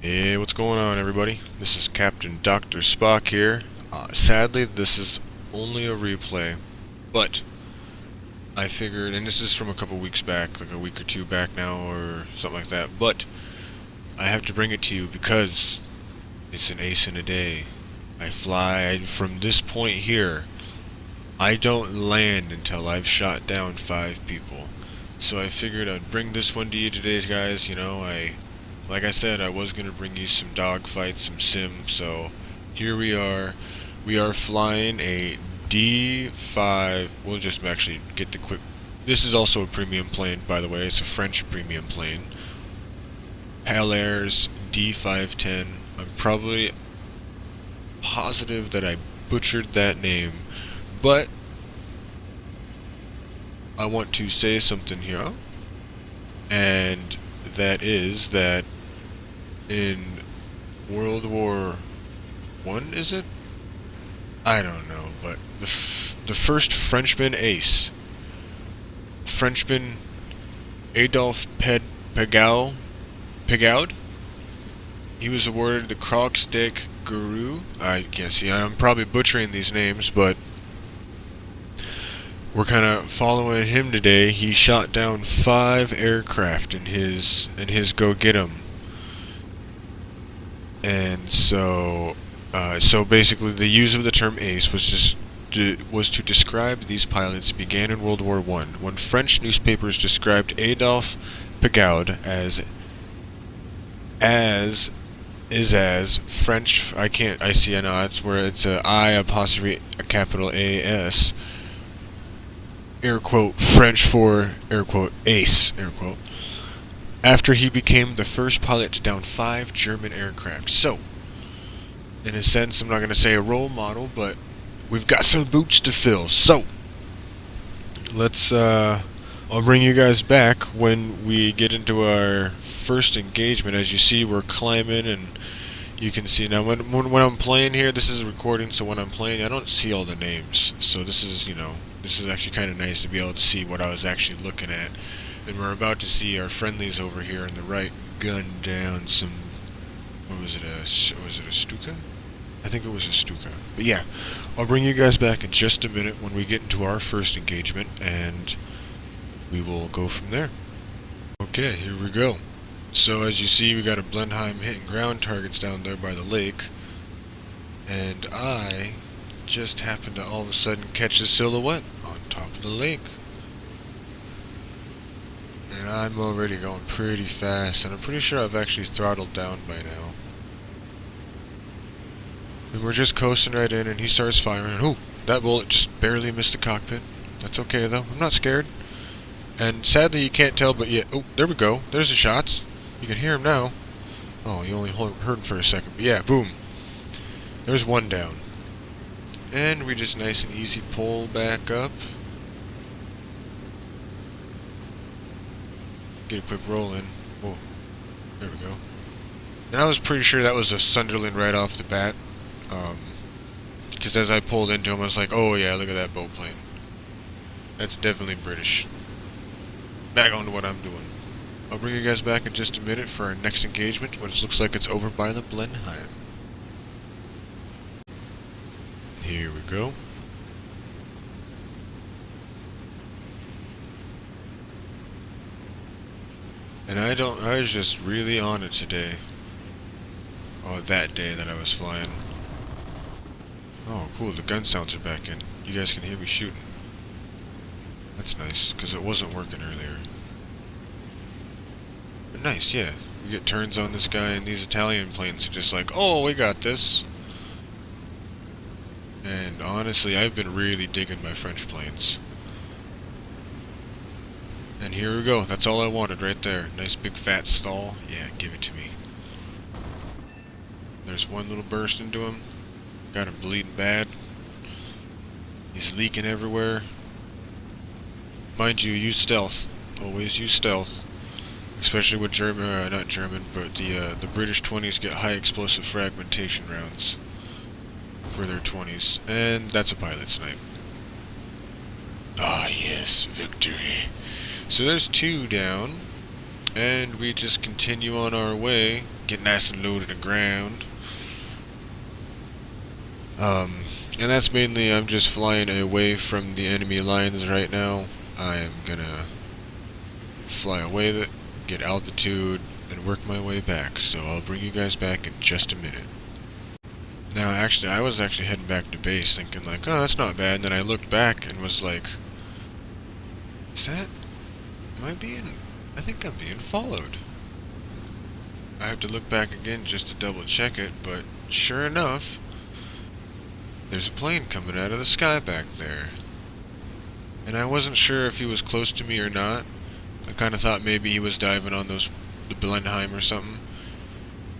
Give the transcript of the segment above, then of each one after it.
Hey, what's going on, everybody? This is Captain Dr. Spock here. Sadly, this is only a replay, but I figured, and this is from a couple weeks back, like a week or two back now, or something like that, but I have to bring it to you because it's an ace in a day. I fly from this point here. I don't land until I've shot down 5 people. So I figured I'd bring this one to you today, guys. You know, like I said, I was going to bring you some dogfights, some sim, so here we are. We are flying a D5, we'll just actually get the quick, this is also a premium plane, by the way, it's a French premium plane. PAL Air's D.510, I'm probably positive that I butchered that name, but I want to say something here, and that is that in World War I, is it? I don't know, but the first Frenchman ace, Frenchman Adolphe Pégaud, he was awarded the Croix de Guerre. I can't see, I'm probably butchering these names, but we're kind of following him today. He shot down 5 aircraft in his go get 'em, and so basically the use of the term ace was to describe these pilots began in World War I, when French newspapers described Adolphe Pégaud as French. I know it's where it's a I apostrophe a capital AS, air quote, French for air quote ace, air quote, after he became the first pilot to down 5 German aircraft. So, in a sense, I'm not going to say a role model, but we've got some boots to fill. So, let's, I'll bring you guys back when we get into our first engagement. As you see, we're climbing, and you can see now when I'm playing here, this is a recording, so when I'm playing, I don't see all the names. So this is, this is actually kind of nice to be able to see what I was actually looking at. And we're about to see our friendlies over here on the right gun down some, what was it, a Stuka? I think it was a Stuka. But yeah, I'll bring you guys back in just a minute when we get into our first engagement, and we will go from there. Okay, here we go. So as you see, we got a Blenheim hitting ground targets down there by the lake, and I just happened to all of a sudden catch a silhouette on top of the lake. And I'm already going pretty fast, and I'm pretty sure I've actually throttled down by now. And we're just coasting right in, and he starts firing, and ooh, that bullet just barely missed the cockpit. That's okay though, I'm not scared. And sadly you can't tell, but yeah, oh, there we go, there's the shots. You can hear him now. Oh, you only heard him for a second, but yeah, boom. There's one down. And we just nice and easy pull back up. Get a quick roll in. Whoa, there we go. And I was pretty sure that was a Sunderland right off the bat. Because as I pulled into him, I was like, oh yeah, look at that boat plane. That's definitely British. Back on to what I'm doing. I'll bring you guys back in just a minute for our next engagement, which looks like it's over by the Blenheim. Here we go. And I was just really on it today. Oh, that day that I was flying. Oh, cool, the gun sounds are back in. You guys can hear me shooting. That's nice, because it wasn't working earlier. But nice, yeah. We get turns on this guy, and these Italian planes are just like, oh, we got this. And honestly, I've been really digging my French planes. And here we go. That's all I wanted right there. Nice big fat stall. Yeah, give it to me. There's one little burst into him. Got him bleeding bad. He's leaking everywhere. Mind you, use stealth. Always use stealth. Especially with not German, but the British 20s get high explosive fragmentation rounds. for their 20s, and that's a pilot snipe. Ah, yes, victory. So there's 2 down, and we just continue on our way, get nice and low to the ground. And that's mainly, I'm just flying away from the enemy lines right now. I am gonna fly away, get altitude, and work my way back. So I'll bring you guys back in just a minute. Now, actually, I was actually heading back to base, thinking like, oh, that's not bad. And then I looked back and was like, I think I'm being followed. I have to look back again just to double check it, but sure enough, there's a plane coming out of the sky back there. And I wasn't sure if he was close to me or not. I kind of thought maybe he was diving on the Blenheim or something.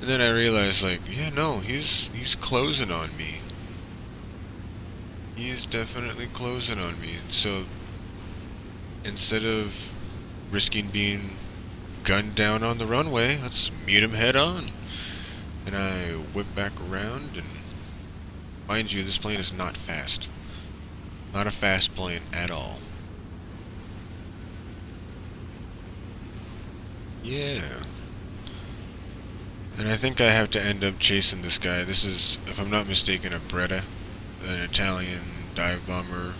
And then I realized, like, yeah, no, he's closing on me. He is definitely closing on me. So instead of risking being gunned down on the runway, let's meet him head on. And I whip back around, and mind you, this plane is not fast. Not a fast plane at all. Yeah. And I think I have to end up chasing this guy. This is, if I'm not mistaken, a Breda, an Italian dive bomber,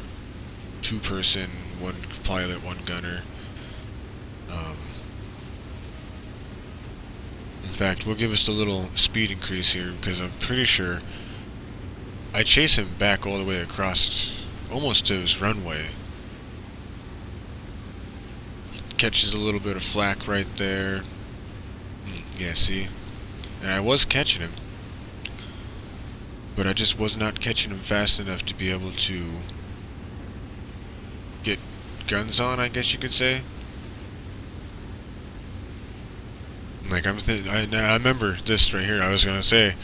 2-person, 1 pilot, 1 gunner. In fact, we'll give us a little speed increase here, because I'm pretty sure I chase him back all the way across, almost to his runway. Catches a little bit of flak right there. Yeah, see? And I was catching him, but I just was not catching him fast enough to be able to get guns on, I guess you could say. Like, I remember this right here. I was gonna say,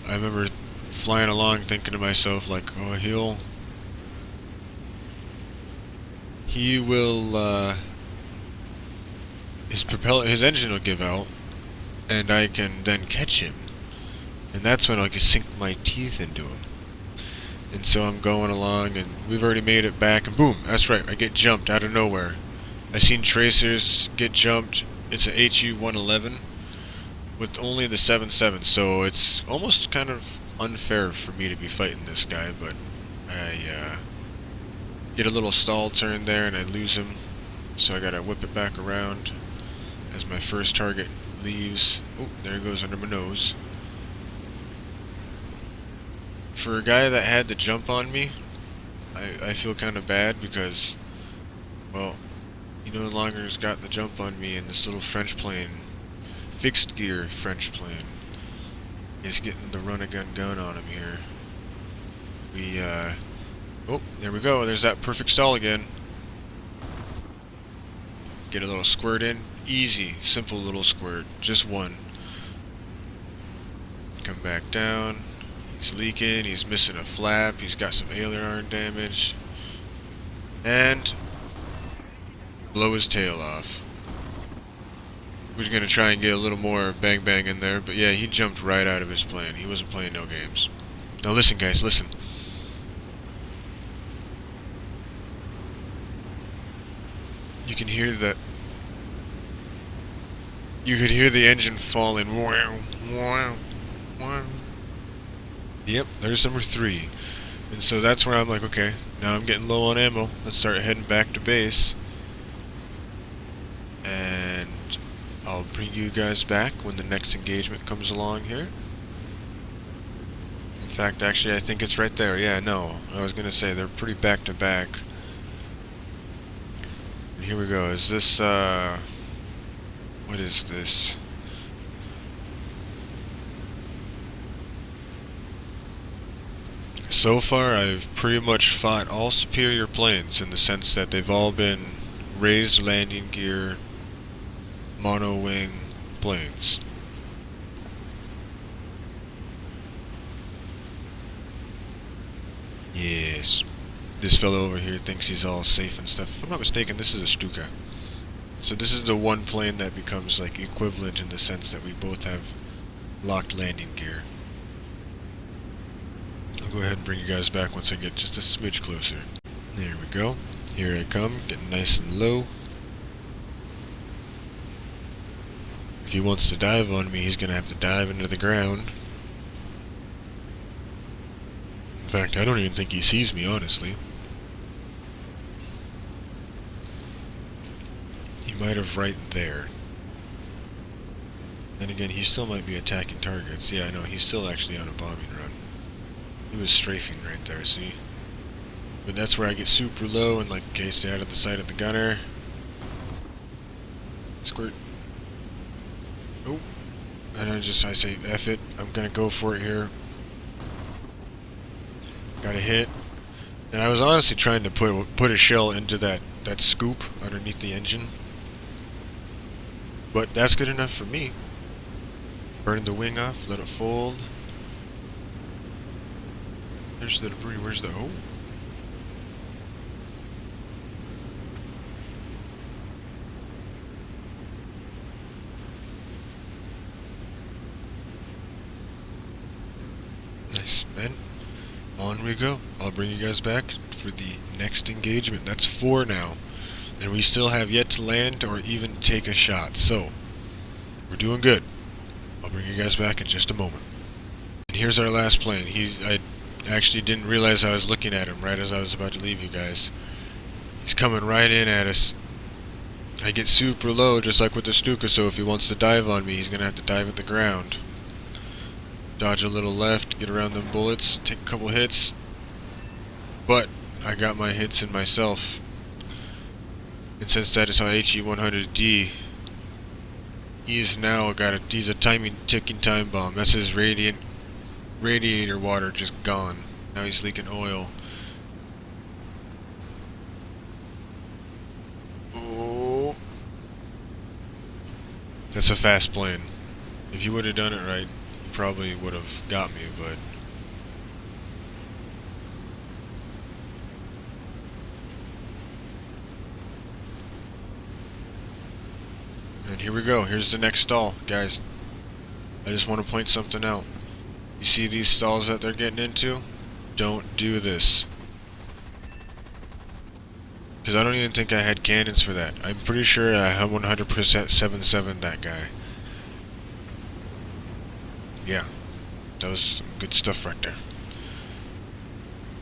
I remember flying along thinking to myself, like, oh, he will, his engine will give out, and I can then catch him. And that's when I can sink my teeth into him. And so I'm going along, and we've already made it back, and boom, that's right, I get jumped out of nowhere. I seen tracers get jumped. It's a HU-111 with only the 7.7, so it's almost kind of unfair for me to be fighting this guy, but I get a little stall turn there, and I lose him, so I gotta whip it back around as my first target leaves. Oh, there he goes under my nose. For a guy that had to jump on me, I feel kind of bad because, well, he no longer has got the jump on me, and this little French plane, fixed gear French plane, is getting the run-a-gun gun on him here. Oh, there we go, there's that perfect stall again. Get a little squirt in, easy, simple little squirt, just 1. Come back down, he's leaking, he's missing a flap, he's got some aileron damage, and blow his tail off. We're gonna try and get a little more bang bang in there, but yeah, he jumped right out of his plane. He wasn't playing no games. Now listen, guys, listen. You can hear that. You could hear the engine falling. Wow, wow, wow. Yep, there's number 3. And so that's where I'm like, okay, now I'm getting low on ammo. Let's start heading back to base. And I'll bring you guys back when the next engagement comes along here. In fact, actually, I think it's right there. Yeah, no, I was gonna say they're pretty back to back. And here we go. Is this, what is this? So far, I've pretty much fought all superior planes in the sense that they've all been raised landing gear, mono-wing planes. Yes. This fellow over here thinks he's all safe and stuff. If I'm not mistaken, this is a Stuka. So this is the one plane that becomes like equivalent in the sense that we both have locked landing gear. I'll go ahead and bring you guys back once I get just a smidge closer. There we go. Here I come, getting nice and low. If he wants to dive on me, he's gonna have to dive into the ground. In fact, I don't even think he sees me, honestly. He might have right there. Then again, he still might be attacking targets. Yeah, I know, he's still actually on a bombing run. He was strafing right there, see? But that's where I get super low and, like, okay, stay out of the sight of the gunner. Squirt. Oh. And I say, F it, I'm gonna go for it here. Got a hit. And I was honestly trying to put a shell into that scoop underneath the engine. But that's good enough for me. Burn the wing off, let it fold. There's the debris, where's the... oh. Nice, and on we go. I'll bring you guys back for the next engagement. That's 4 now. And we still have yet to land or even take a shot. So, we're doing good. I'll bring you guys back in just a moment. And here's our last plane. I actually didn't realize I was looking at him right as I was about to leave you guys. He's coming right in at us. I get super low, just like with the Stuka, so if he wants to dive on me, he's going to have to dive at the ground. Dodge a little left, get around them bullets, take a couple hits. But I got my hits in myself. And since that is how HE-100D, he's a timing ticking time bomb. That's his radiator water just gone. Now he's leaking oil. Oh, that's a fast plane. If you would have done it right, you probably would have got me, but and here we go. Here's the next stall, guys. I just want to point something out. You see these stalls that they're getting into? Don't do this. Because I don't even think I had cannons for that. I'm pretty sure I 100% 7-7 that guy. Yeah. That was some good stuff right there.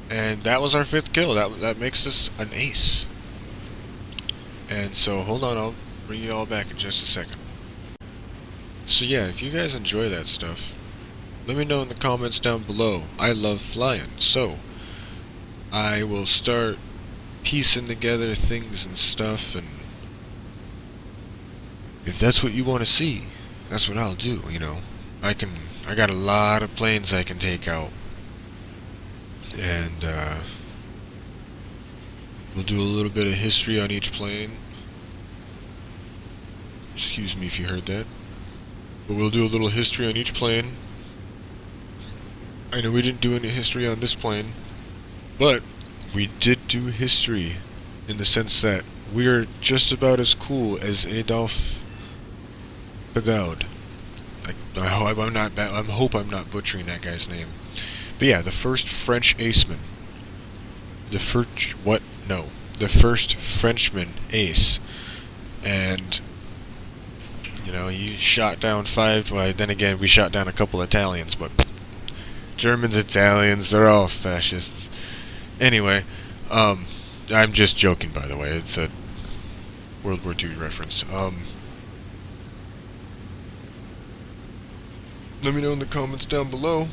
And that was our 5th kill. That makes us an ace. And so, hold on, I'll bring you all back in just a second. So yeah, if you guys enjoy that stuff, let me know in the comments down below. I love flying, so I will start piecing together things and stuff, and if that's what you want to see, that's what I'll do, you know. I got a lot of planes I can take out. And we'll do a little bit of history on each plane. Excuse me if you heard that. But we'll do a little history on each plane. I know we didn't do any history on this plane, but we did do history in the sense that we're just about as cool as Adolphe Pagaud. I hope I'm not butchering that guy's name. But yeah, the first French aceman. The first Frenchman ace. And, you know, he shot down 5, well, then again, we shot down a couple Italians, but Germans, Italians, they're all fascists. Anyway, I'm just joking, by the way. It's a World War II reference. Let me know in the comments down below.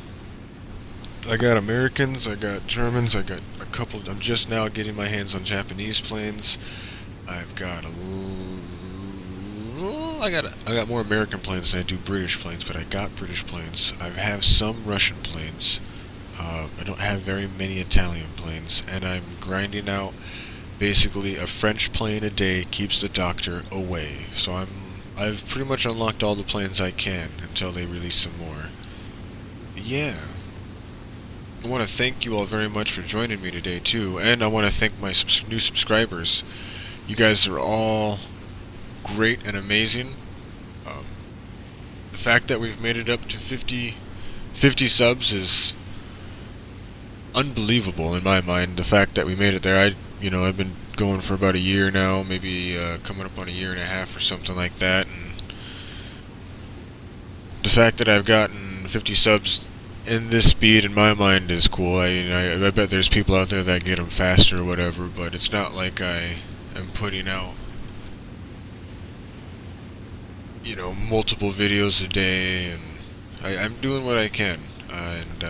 I got Americans, I got Germans, I got a couple. I'm just now getting my hands on Japanese planes. I've got I got more American planes than I do British planes, but I got British planes. I have some Russian planes. I don't have very many Italian planes, and I'm grinding out basically a French plane a day keeps the doctor away. So I've pretty much unlocked all the planes I can until they release some more. Yeah. I want to thank you all very much for joining me today too, and I want to thank my new subscribers. You guys are all great and amazing. The fact that we've made it up to 50 subs is unbelievable in my mind. The fact that we made it there. I've been going for about a year now, maybe coming up on a year and a half or something like that, and the fact that I've gotten 50 subs in this speed in my mind is cool. I bet there's people out there that get them faster or whatever, but it's not like I am putting out, multiple videos a day, and I'm doing what I can, and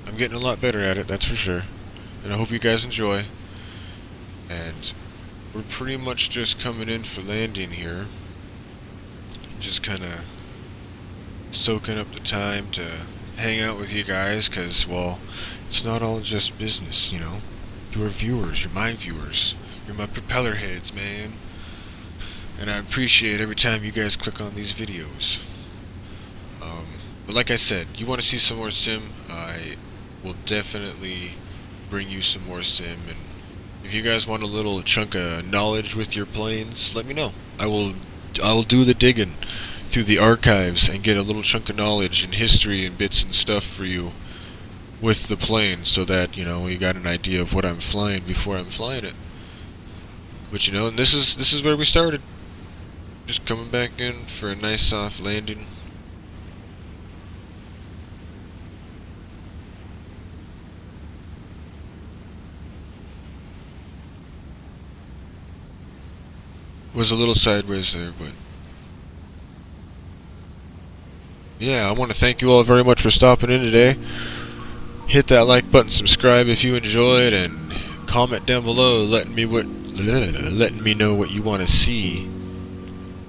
I'm getting a lot better at it, that's for sure. And I hope you guys enjoy. And we're pretty much just coming in for landing here. Just kind of soaking up the time to hang out with you guys, because, well, it's not all just business, You're viewers, you're my viewers. You're my propeller heads, man. And I appreciate every time you guys click on these videos. But like I said, you want to see some more sim, I will definitely bring you some more sim. And if you guys want a little chunk of knowledge with your planes, let me know. I'll do the digging through the archives and get a little chunk of knowledge and history and bits and stuff for you with the plane, so that you got an idea of what I'm flying before I'm flying it. But and this is where we started. Just coming back in for a nice soft landing. Was a little sideways there, but yeah, I want to thank you all very much for stopping in today. Hit that like button, subscribe if you enjoyed, and comment down below letting me know what you want to see,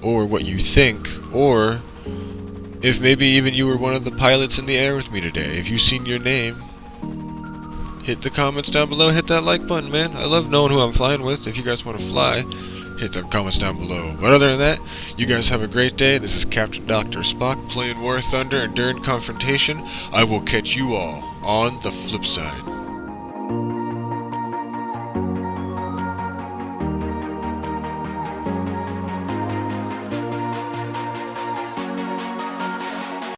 or what you think, or if maybe even you were one of the pilots in the air with me today. If you've seen your name, hit the comments down below, hit that like button, man. I love knowing who I'm flying with. If you guys want to fly, hit the comments down below. But other than that, you guys have a great day. This is Captain Dr. Spock playing War Thunder and during Confrontation. I will catch you all on the flip side.